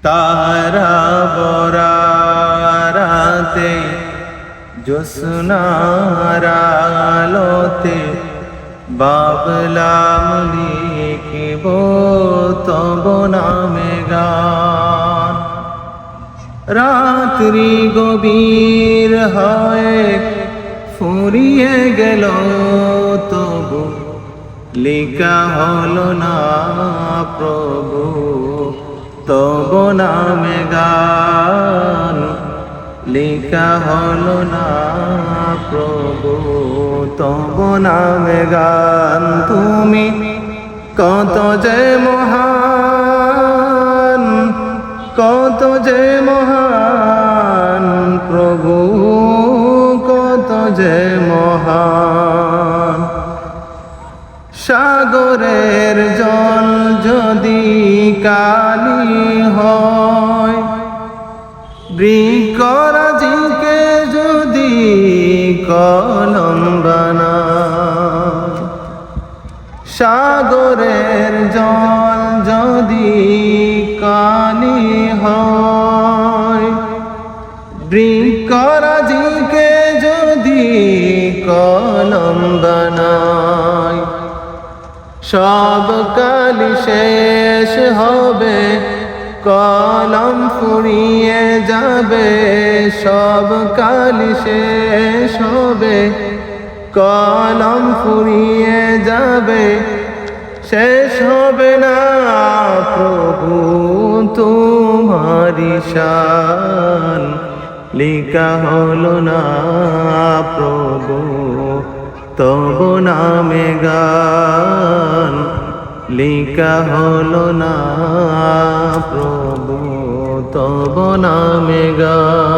তারা বরারাতে জ্যোৎস্নার আলোতে বাবলাম লিখিব তব নামে গান। রাত্রি গভীর হয় ফুরিয়ে গেল তবু লিখা হলো না প্রভু তব নামে গান। লিখা হলো না প্রভু তব নামে গান। তুমি কত যে মহান, কত যে মহান প্রভু, কত যে মহান। সাগরের জল যদি কালি হয়, বৃক্ষরাজিকে যদি কলম বানায়। সাগরের জল যদি কালি হয়, বৃক্ষরাজিকে যদি কলম বানায়। সব কালি শেষ হবে, কলম ফুরিয়ে যাবে। সব কালি শেষ হবে, কলম ফুরিয়ে যাবে। শেষ হবে না প্রভু তোমারি শান। লিখা হলো না প্রভু তব নামে গান। লিখা হলো না প্রভু তব নামে গান।